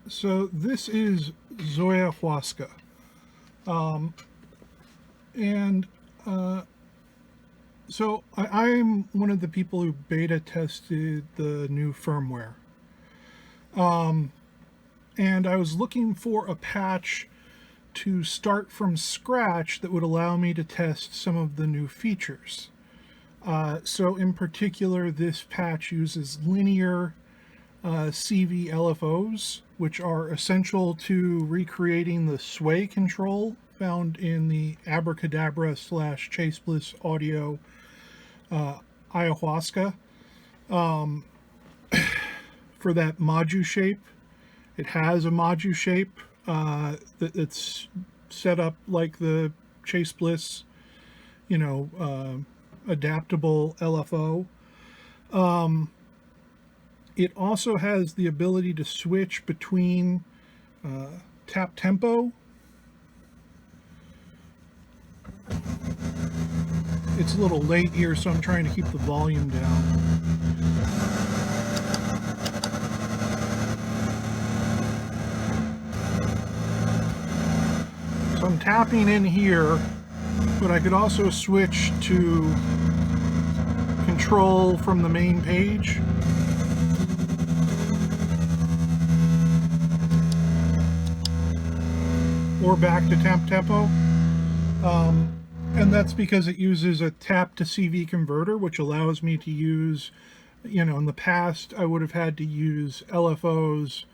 So this is ZOIAhuasca, so I'm one of the people who beta tested the new firmware, and I was looking for a patch to start from scratch that would allow me to test some of the new features. So in particular, this patch uses linear CV LFOs, which are essential to recreating the sway control found in the Abracadabra / Chase Bliss audio ayahuasca. For that Maju shape, it has a Maju shape that's set up like the Chase Bliss, adaptable LFO. It also has the ability to switch between tap tempo. It's a little late here, so I'm trying to keep the volume down. So I'm tapping in here, but I could also switch to control from the main page. Or back to tap tempo. And that's because it uses a tap to CV converter, which allows me to use, in the past I would have had to use LFOs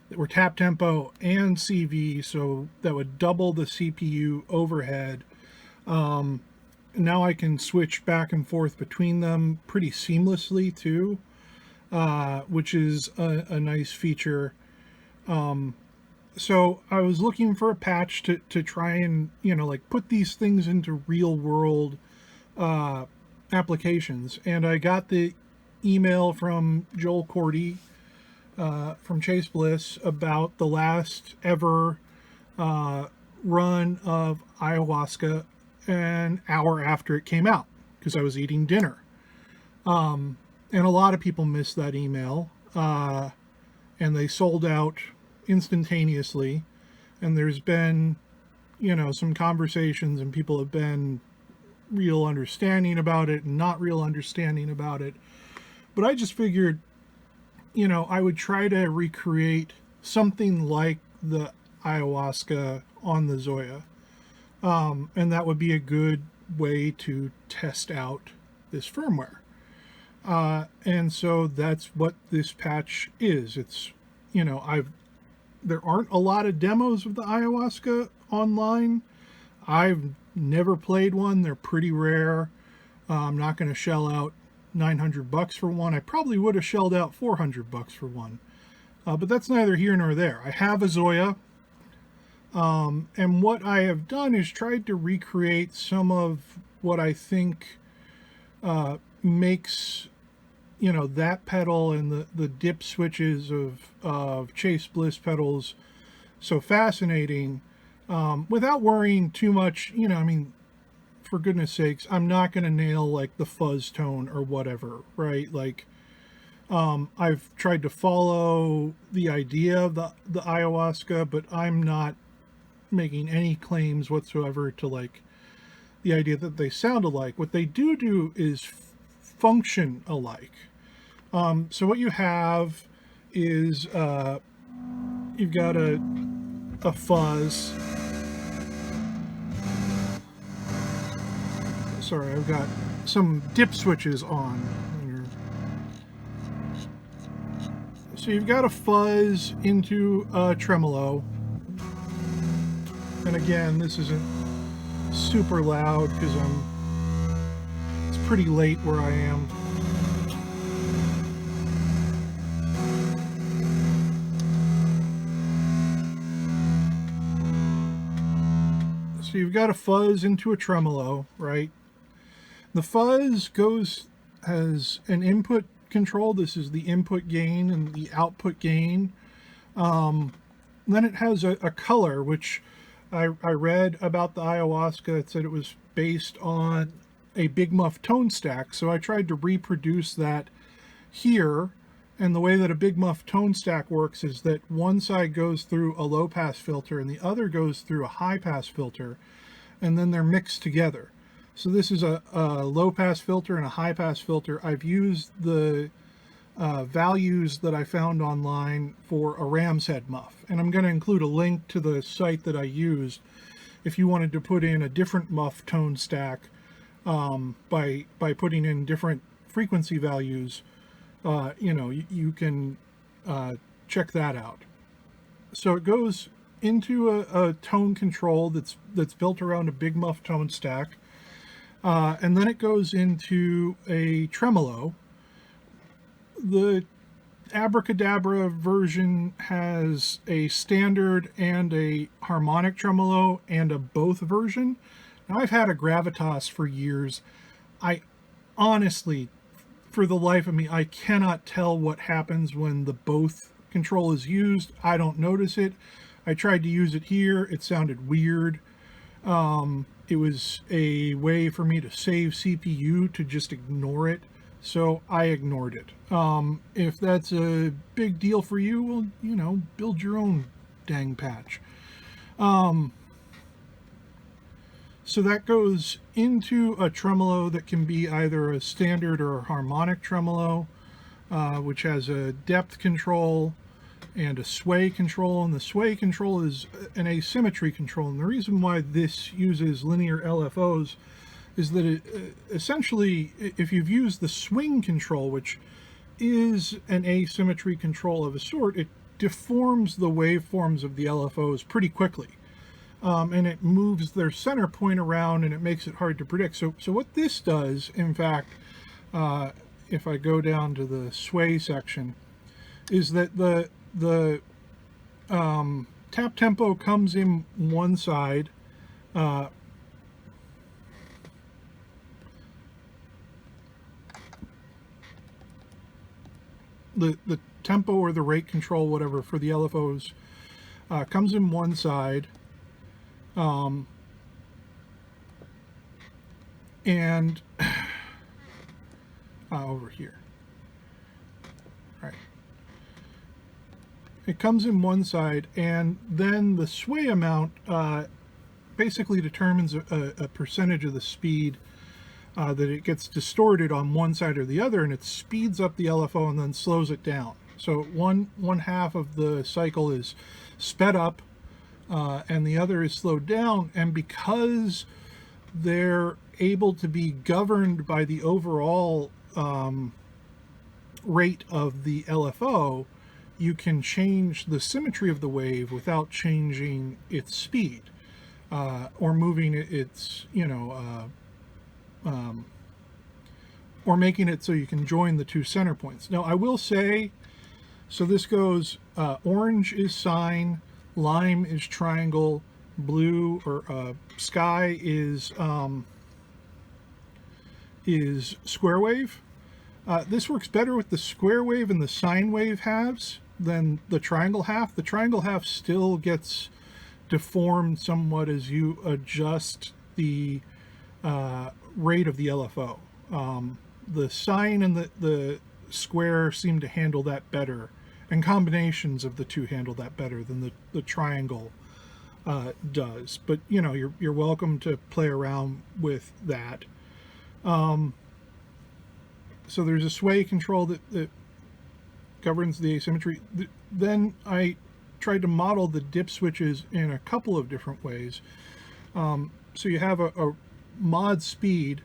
that were tap tempo and CV, so that would double the CPU overhead. Now I can switch back and forth between them pretty seamlessly too, which is a nice feature. So I was looking for a patch to try and, put these things into real world applications. And I got the email from Joel Cordy from Chase Bliss about the last ever run of ayahuasca an hour after it came out, because I was eating dinner. And a lot of people missed that email, and they sold out instantaneously. And there's been, some conversations, and people have been real understanding about it and not real understanding about it. But I just figured, I would try to recreate something like the ayahuasca on the ZOIA. And that would be a good way to test out this firmware. And so that's what this patch is. It's, there aren't a lot of demos of the ayahuasca online. I've never played one. They're pretty rare. I'm not going to shell out $900 for one. I probably would have shelled out $400 for one. But that's neither here nor there. I have a ZOIA. And what I have done is tried to recreate some of what I think makes, that pedal and the dip switches of Chase Bliss pedals so fascinating, without worrying too much. For goodness sakes, I'm not going to nail like the fuzz tone or whatever, right? Like, I've tried to follow the idea of the ayahuasca, but I'm not making any claims whatsoever to like the idea that they sound alike. What they do is function alike. So what you have is you've got a fuzz. Sorry, I've got some dip switches on. So you've got a fuzz into a tremolo. And again, this isn't super loud because it's pretty late where I am. So you've got a fuzz into a tremolo, right? The fuzz has an input control. This is the input gain and the output gain. Then it has a color, which I read about the ayahuasca. It said it was based on a Big Muff tone stack. So I tried to reproduce that here. And the way that a Big Muff tone stack works is that one side goes through a low pass filter and the other goes through a high pass filter, and then they're mixed together. So this is a low pass filter and a high pass filter. I've used the values that I found online for a ram's head muff, and I'm going to include a link to the site that I used if you wanted to put in a different muff tone stack by putting in different frequency values. You can check that out. So it goes into a tone control that's built around a Big Muff tone stack, and then it goes into a tremolo. The Abracadabra version has a standard and a harmonic tremolo and a both version. Now, I've had a Gravitas for years. I honestly, for the life of me, I cannot tell what happens when the both control is used. I don't notice it. I tried to use it here. It sounded weird. It was a way for me to save CPU to just ignore it. So I ignored it. If that's a big deal for you, well, build your own dang patch. So that goes into a tremolo that can be either a standard or a harmonic tremolo, which has a depth control and a sway control. And the sway control is an asymmetry control. And the reason why this uses linear LFOs is that it, essentially, if you've used the swing control, which is an asymmetry control of a sort, it deforms the waveforms of the LFOs pretty quickly. And it moves their center point around, and it makes it hard to predict. So what this does, in fact, if I go down to the sway section, is that the tap tempo comes in one side, the tempo or the rate control, whatever, for the LFOs comes in one side. And over here. All right. It comes in one side, and then the sway amount basically determines a percentage of the speed that it gets distorted on one side or the other, and it speeds up the LFO and then slows it down. So one half of the cycle is sped up, and the other is slowed down. And because they're able to be governed by the overall rate of the LFO, you can change the symmetry of the wave without changing its speed or moving its, or making it so you can join the two center points. Now, I will say, so this goes orange is sine, lime is triangle, blue or sky is square wave. This works better with the square wave and the sine wave halves than the triangle half. The triangle half still gets deformed somewhat as you adjust the rate of the LFO. The sine and the square seem to handle that better, and combinations of the two handle that better than the triangle does. But you're welcome to play around with that. So there's a sway control that governs the asymmetry. Then I tried to model the dip switches in a couple of different ways. So you have a mod speed.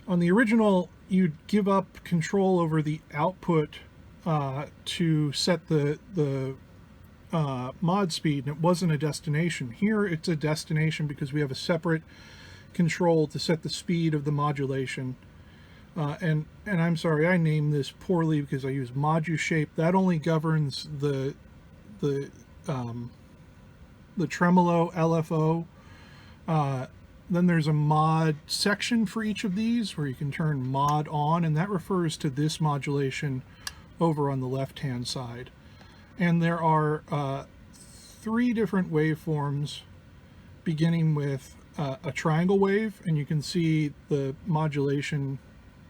On the original, you'd give up control over the output to set the mod speed, and it wasn't a destination. Here it's a destination because we have a separate control to set the speed of the modulation. And I'm sorry, I named this poorly because I use modu shape. That only governs the tremolo LFO. Then there's a mod section for each of these where you can turn mod on, and that refers to this modulation over on the left hand side. And there are 3 different waveforms, beginning with a triangle wave, and you can see the modulation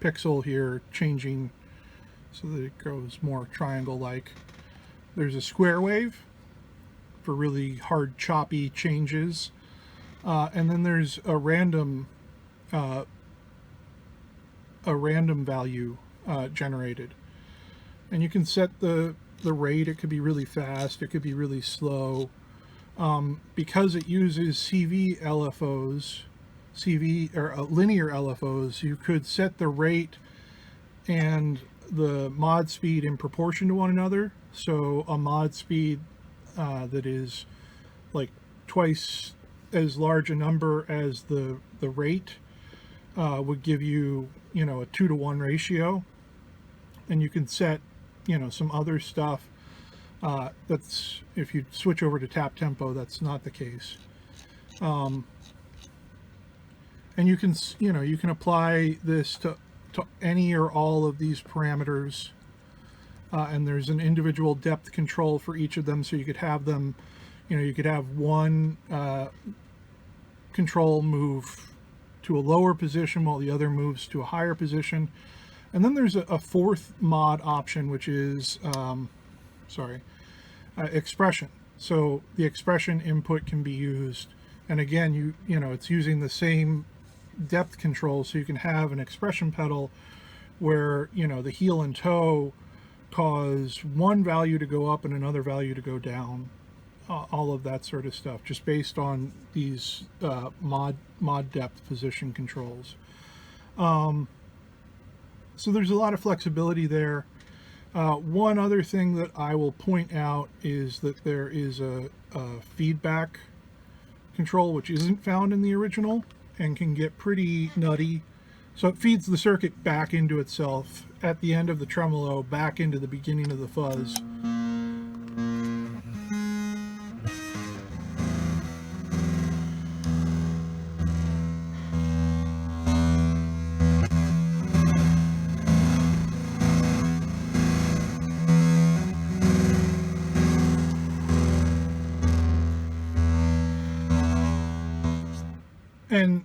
pixel here changing so that it goes more triangle like. There's a square wave for really hard choppy changes, and then there's a random value generated, and you can set the rate. It could be really fast, it could be really slow. Because it uses CV LFOs, linear LFOs, you could set the rate and the mod speed in proportion to one another. So a mod speed that is like twice as large a number as the rate would give you, a 2-to-1 ratio. And you can set, some other stuff. That's, if you switch over to tap tempo, that's not the case. And you can, you can apply this to any or all of these parameters. And there's an individual depth control for each of them, so you could have them, you could have one control move to a lower position while the other moves to a higher position. And then there's a 4th mod option, which is expression. So the expression input can be used, and again, it's using the same depth control, so you can have an expression pedal where the heel and toe cause one value to go up and another value to go down, all of that sort of stuff, just based on these mod depth position controls. So there's a lot of flexibility there. One other thing that I will point out is that there is a feedback control which isn't found in the original and can get pretty nutty. So it feeds the circuit back into itself at the end of the tremolo, back into the beginning of the fuzz. And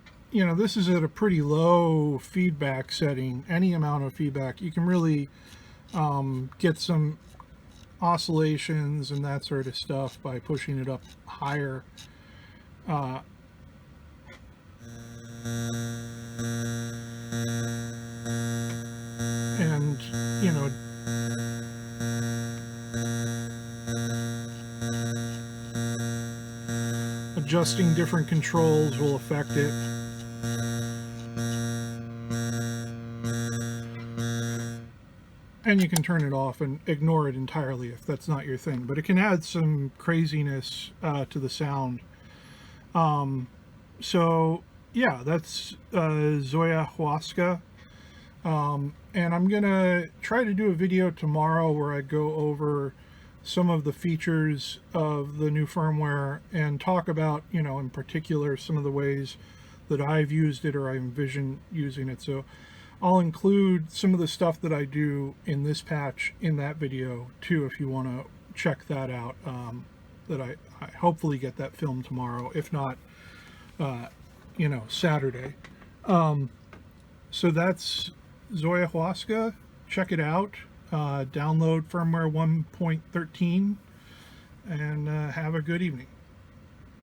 this is at a pretty low feedback setting. Any amount of feedback, you can really get some oscillations and that sort of stuff by pushing it up higher. And adjusting different controls will affect it. And you can turn it off and ignore it entirely if that's not your thing, but it can add some craziness to the sound. So yeah, that's ZOIAhuasca. And I'm gonna try to do a video tomorrow where I go over some of the features of the new firmware and talk about, in particular, some of the ways that I've used it or I envision using it. So I'll include some of the stuff that I do in this patch in that video too, if you want to check that out. That I hopefully get that filmed tomorrow, if not, Saturday. So that's ZOIAhuasca. Check it out. Download firmware 1.13 and have a good evening.